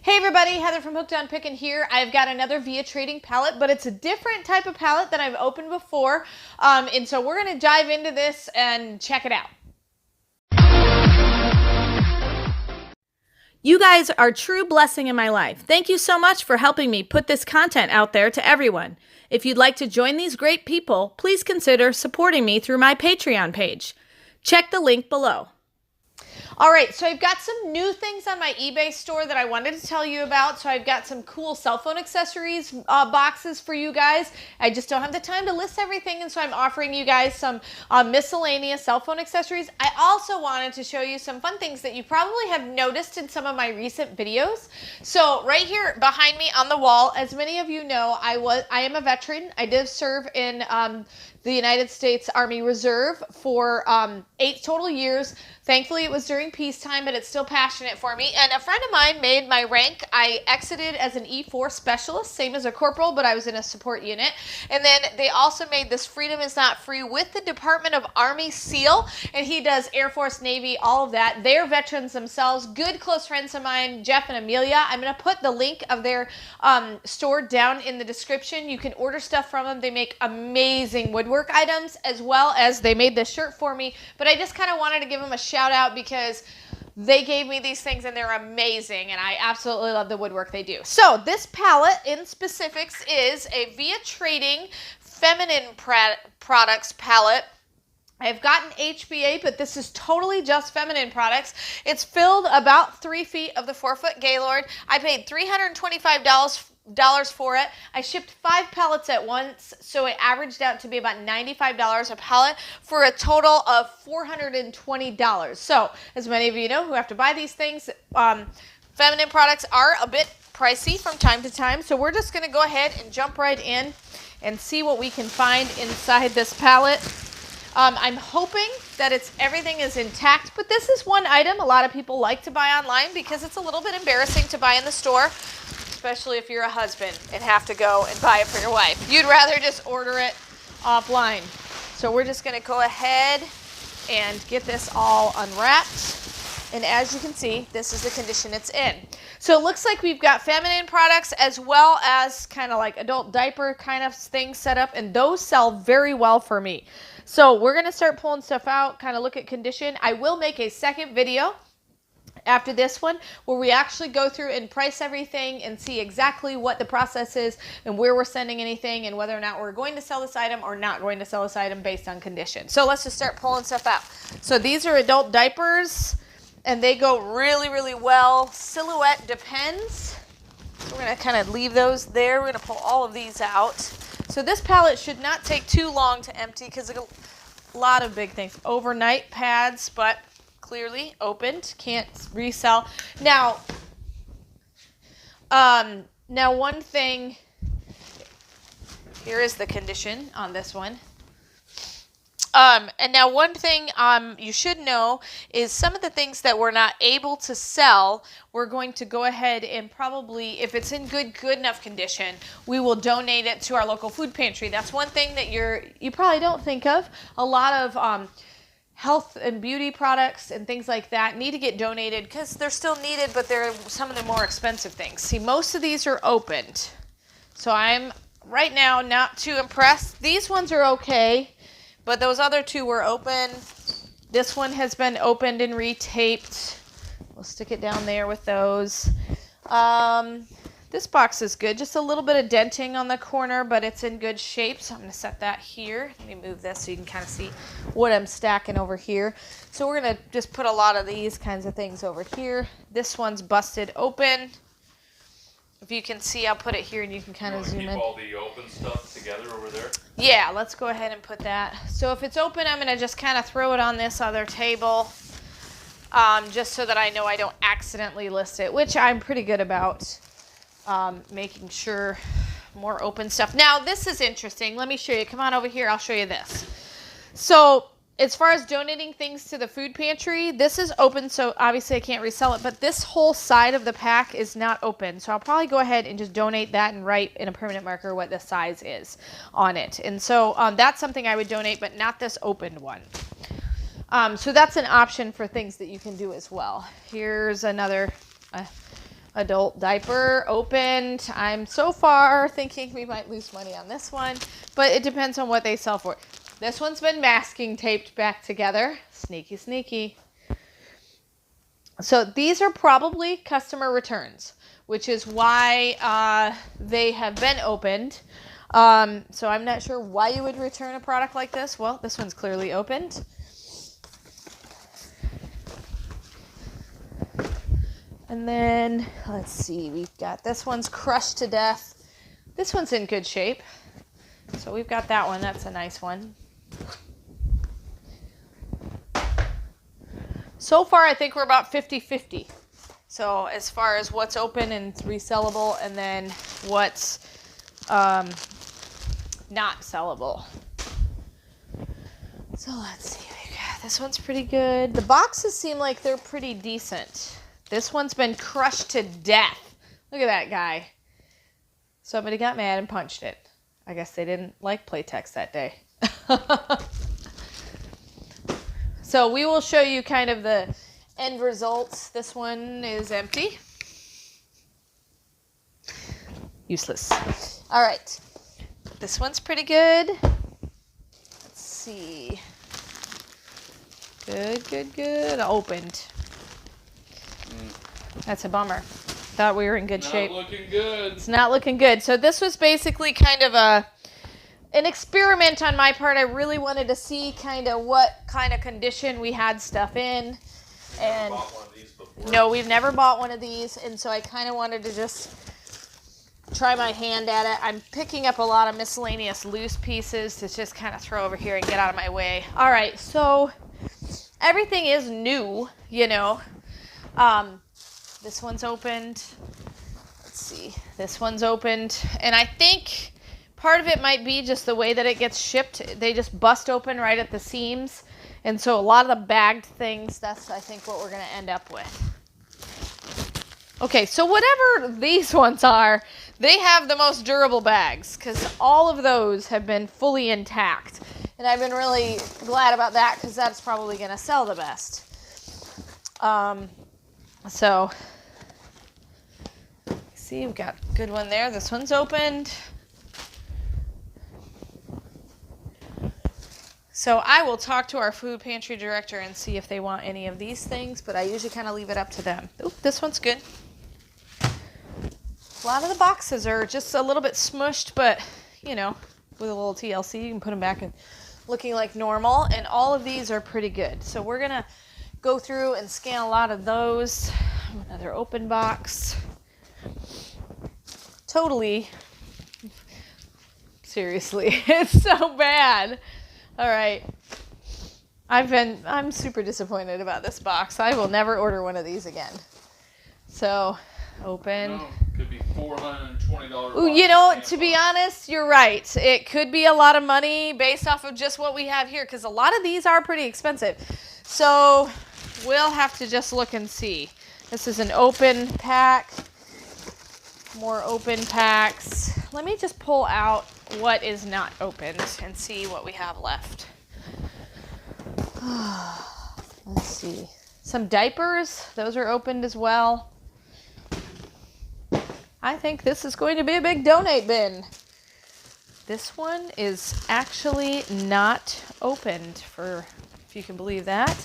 Hey everybody, Heather from Hooked on Pickin here. I've got another via trading pallet, but it's a different type of pallet than I've opened before. And so we're going to dive into this and check it out. You guys are a true blessing in my life. Thank you so much for helping me put this content out there to everyone. If you'd like to join these great people, please consider supporting me through my Patreon page. Check the link below. All right, so I've got some new things on my eBay store that I wanted to tell you about. So I've got some cool cell phone accessories boxes for you guys. I just don't have the time to list everything, and so I'm offering you guys some miscellaneous cell phone accessories. I also wanted to show you some fun things that you probably have noticed in some of my recent videos. So right here behind me on the wall, as many of you know, I am a veteran. I did serve in the United States Army Reserve for 8 total years. Thankfully, it was during peacetime, but it's still passionate for me. And a friend of mine made my rank. I exited as an E4 specialist, same as a corporal, but I was in a support unit. And then they also made this Freedom is Not Free with the Department of Army SEAL, and he does Air Force, Navy, all of that. They're veterans themselves, good close friends of mine, Jeff and Amelia. I'm going to put the link of their store down in the description. You can order stuff from them. They make amazing woodwork items, as well as they made this shirt for me. But I just kind of wanted to give them a shout out because they gave me these things and they're amazing, and I absolutely love the woodwork they do. So this palette in specifics is a via trading feminine products palette. I've gotten HBA, but this is totally just feminine products. It's filled about 3 feet of the 4-foot Gaylord. I paid $325 for it. I shipped 5 pallets at once, so it averaged out to be about $95 a pallet for a total of $420. So, as many of you know who have to buy these things, feminine products are a bit pricey from time to time, so we're just going to go ahead and jump right in and see what we can find inside this pallet. I'm hoping that everything is intact, but this is one item a lot of people like to buy online because it's a little bit embarrassing to buy in the store, especially if you're a husband and have to go and buy it for your wife. You'd rather just order it offline. So we're just going to go ahead and get this all unwrapped. And as you can see, this is the condition it's in. So it looks like we've got feminine products as well as kind of like adult diaper kind of things set up, and those sell very well for me. So we're going to start pulling stuff out, kind of look at condition. I will make a second video after this one where we actually go through and price everything and see exactly what the process is and where we're sending anything and whether or not we're going to sell this item or not going to sell this item based on condition. So let's just start pulling stuff out. So these are adult diapers, and they go really, really well. Silhouette depends. So we're going to kind of leave those there. We're going to pull all of these out. So this pallet should not take too long to empty because a lot of big things. Overnight pads, but clearly opened, can't resell. Now one thing, here is the condition on this one. And now one thing you should know is some of the things that we're not able to sell, we're going to go ahead and probably, if it's in good enough condition, we will donate it to our local food pantry. That's one thing that you probably don't think of. A lot of health and beauty products and things like that need to get donated because they're still needed, but they're some of the more expensive things. See, most of these are opened. So I'm right now not too impressed. These ones are okay, but those other 2 were open. This one has been opened and retaped. We'll stick it down there with those. This box is good. Just a little bit of denting on the corner, but it's in good shape. So I'm going to set that here. Let me move this so you can kind of see what I'm stacking over here. So we're going to just put a lot of these kinds of things over here. This one's busted open. If you can see, I'll put it here and you can kind of zoom in. Keep all the open stuff together over there? Yeah, let's go ahead and put that. So if it's open, I'm going to just kind of throw it on this other table just so that I know I don't accidentally list it, which I'm pretty good about. Making sure more open stuff. Now, this is interesting. Let me show you. Come on over here. I'll show you this. So as far as donating things to the food pantry, this is open, so obviously I can't resell it, but this whole side of the pack is not open. So I'll probably go ahead and just donate that and write in a permanent marker what the size is on it. And so that's something I would donate, but not this opened one. So that's an option for things that you can do as well. Here's another Adult diaper opened. I'm so far thinking we might lose money on this one, but it depends on what they sell for. This one's been masking taped back together. Sneaky, sneaky. So these are probably customer returns, which is why they have been opened. So I'm not sure why you would return a product like this. Well, this one's clearly opened. And then, let's see, we've got this one's crushed to death. This one's in good shape. So we've got that one. That's a nice one. So far, I think we're about 50-50. So as far as what's open and resellable, and then what's not sellable. So let's see. This one's pretty good. The boxes seem like they're pretty decent. This one's been crushed to death. Look at that guy. Somebody got mad and punched it. I guess they didn't like Playtex that day. So we will show you kind of the end results. This one is empty. Useless. All right. This one's pretty good. Let's see. Good, good, good. Opened. That's a bummer. Thought we were in good shape. Not looking good. It's not looking good. So this was basically kind of an experiment on my part. I really wanted to see kind of what kind of condition we had stuff in. And Bought one of these before. no, we've never bought one of these, and so I kind of wanted to just try my hand at it. I'm picking up a lot of miscellaneous loose pieces to just kind of throw over here and get out of my way. All right, so everything is new, you know. This one's opened. Let's see. This one's opened. And I think part of it might be just the way that it gets shipped. They just bust open right at the seams. And so a lot of the bagged things, that's, I think, what we're going to end up with. Okay, so whatever these ones are, they have the most durable bags because all of those have been fully intact. And I've been really glad about that because that's probably going to sell the best. So, see, we've got a good one there. This one's opened. So I will talk to our food pantry director and see if they want any of these things, but I usually kind of leave it up to them. Oop, this one's good. A lot of the boxes are just a little bit smushed, but, you know, with a little TLC, you can put them back and looking like normal, and all of these are pretty good. So we're going to go through and scan a lot of those. Another open box. Totally. Seriously, it's so bad. All right. I'm super disappointed about this box. I will never order one of these again. So, open. No, could be $420. Ooh, you know, to be honest, you're right. It could be a lot of money based off of just what we have here, because a lot of these are pretty expensive. So, we'll have to just look and see. This is an open pack. More open packs. Let me just pull out what is not opened and see what we have left. Let's see. Some diapers. Those are opened as well. I think this is going to be a big donate bin. This one is actually not opened, for, if you can believe that.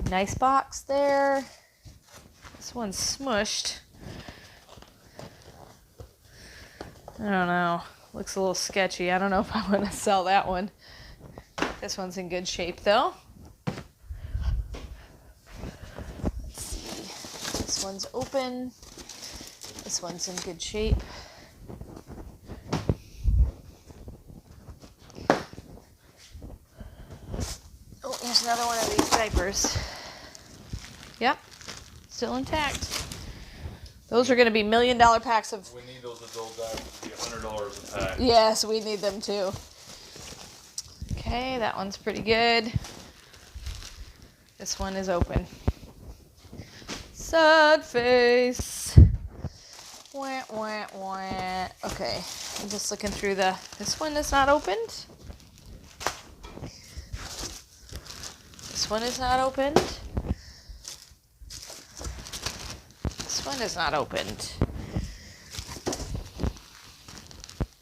Nice box there. This one's smushed. I don't know. Looks a little sketchy. I don't know if I want to sell that one. This one's in good shape though. Let's see. This one's open. This one's in good shape. Oh, here's another one of these diapers. Yep. Still intact. Those are going to be $1 million packs of... We need those adult diapers to be $100 a pack. Yes, we need them too. Okay, that one's pretty good. This one is open. Sad face. Wah, wah, wah. Okay, I'm just looking through the... This one is not opened. This one is not opened. one is not opened.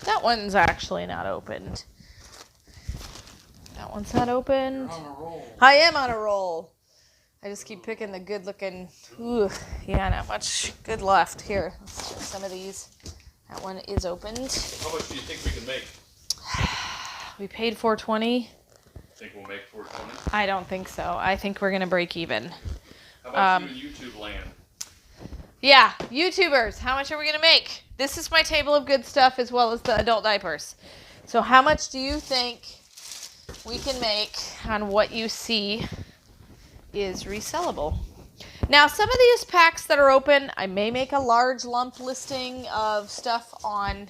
That one's actually not opened. That one's not opened. You're on a roll. I am on a roll. I just keep picking the good looking. Ooh, yeah, not much good left. Here, let's show some of these. That one is opened. How much do you think we can make? We paid $420. Think we'll make 420? I don't think so. I think we're gonna break even. How about you in YouTube land? Yeah, YouTubers, how much are we gonna make? This is my table of good stuff as well as the adult diapers. So how much do you think we can make on what you see is resellable? Now, some of these packs that are open, I may make a large lump listing of stuff on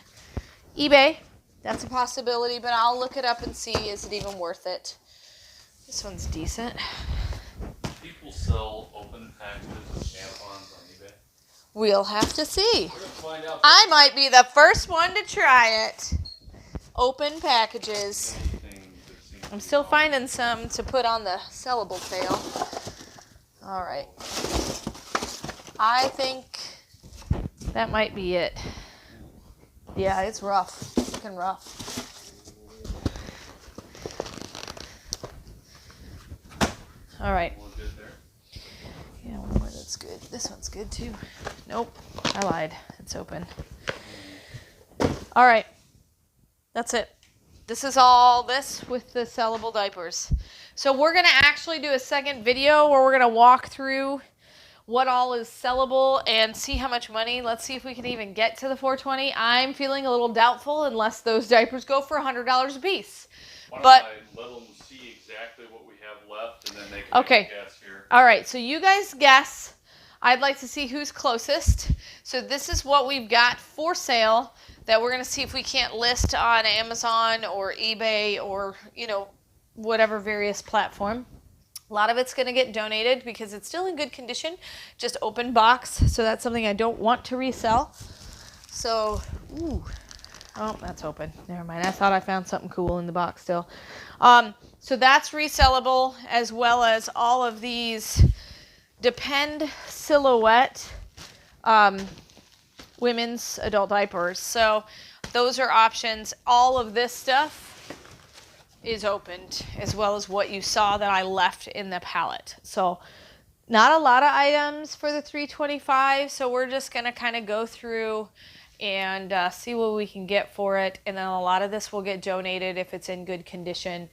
eBay. That's a possibility, but I'll look it up and see, is it even worth it? This one's decent. People sell open packages of tampons on eBay. We'll have to see. We're gonna find out. I might be the first one to try it. Open packages. I'm still finding some to put on the sellable tail. All right. I think that might be it. Yeah, it's rough. It's looking rough. All right. One good there. Yeah, one more that's good. This one's good too. Nope, I lied. It's open. All right. That's it. This is all this with the sellable diapers. So we're going to actually do a second video where we're going to walk through what all is sellable and see how much money. Let's see if we can even get to the 420. I'm feeling a little doubtful unless those diapers go for $100 a piece. Why don't But I let them see exactly what we have left, and then they can okay. make a guess here. All right, so you guys guess. I'd like to see who's closest. So this is what we've got for sale that we're going to see if we can't list on Amazon or eBay or, whatever various platform. A lot of it's going to get donated because it's still in good condition, just open box. So that's something I don't want to resell. So, ooh. Oh, that's open. Never mind. I thought I found something cool in the box still. So that's resellable, as well as all of these Depend silhouette women's adult diapers. So those are options. All of this stuff is opened, as well as what you saw that I left in the pallet. So not a lot of items for the 325. So we're just going to kind of go through and see what we can get for it. And then a lot of this will get donated if it's in good condition,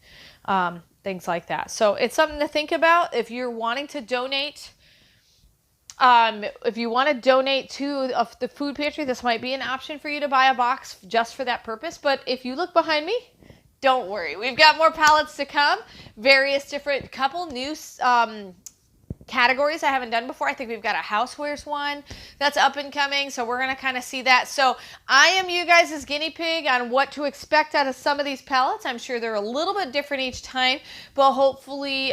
things like that. So it's something to think about if you're wanting to donate. If you want to donate to the food pantry, this might be an option for you to buy a box just for that purpose. But if you look behind me, don't worry. We've got more pallets to come. Various different couple new categories I haven't done before. I think we've got a housewares one that's up and coming, so we're going to kind of see that. So I am you guys' guinea pig on what to expect out of some of these pallets. I'm sure they're a little bit different each time, but hopefully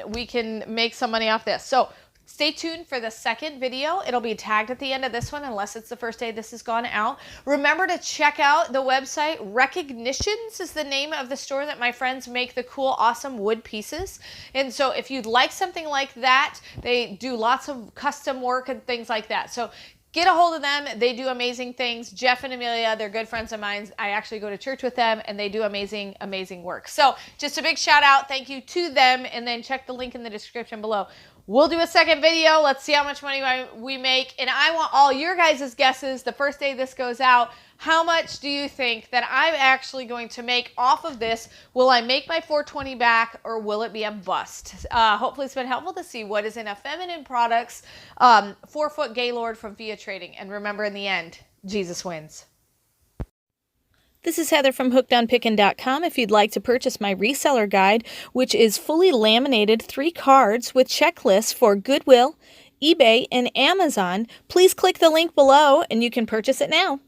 we can make some money off this. So stay tuned for the second video. It'll be tagged at the end of this one, unless it's the first day this has gone out. Remember to check out the website. Recognitions is the name of the store that my friends make the cool, awesome wood pieces. And so if you'd like something like that, they do lots of custom work and things like that. So get a hold of them. They do amazing things. Jeff and Amelia, they're good friends of mine. I actually go to church with them, and they do amazing, amazing work. So just a big shout out. Thank you to them. And then check the link in the description below. We'll do a second video. Let's see how much money we make. And I want all your guys' guesses the first day this goes out. How much do you think that I'm actually going to make off of this? Will I make my 420 back, or will it be a bust? Hopefully it's been helpful to see what is in a feminine products 4-foot Gaylord from Via Trading. And remember, in the end, Jesus wins. This is Heather from hookedonpickin.com. If you'd like to purchase my reseller guide, which is fully laminated 3 cards with checklists for Goodwill, eBay, and Amazon, please click the link below and you can purchase it now.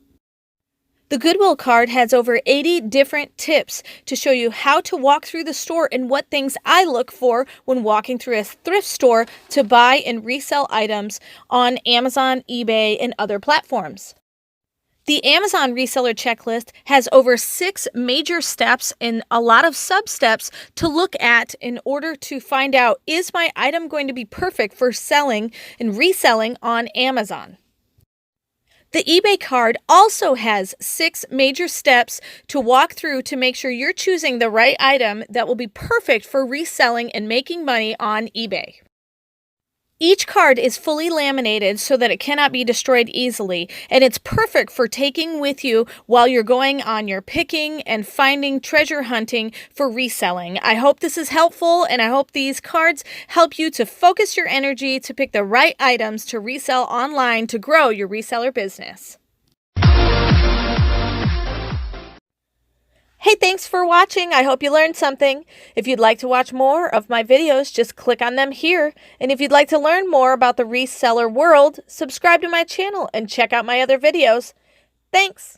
The Goodwill card has over 80 different tips to show you how to walk through the store and what things I look for when walking through a thrift store to buy and resell items on Amazon, eBay, and other platforms. The Amazon reseller checklist has over 6 major steps and a lot of sub-steps to look at in order to find out, is my item going to be perfect for selling and reselling on Amazon? The eBay card also has 6 major steps to walk through to make sure you're choosing the right item that will be perfect for reselling and making money on eBay. Each card is fully laminated so that it cannot be destroyed easily, and it's perfect for taking with you while you're going on your picking and finding treasure hunting for reselling. I hope this is helpful, and I hope these cards help you to focus your energy to pick the right items to resell online to grow your reseller business. Hey, thanks for watching. I hope you learned something. If you'd like to watch more of my videos, just click on them here. And if you'd like to learn more about the reseller world, subscribe to my channel and check out my other videos. Thanks.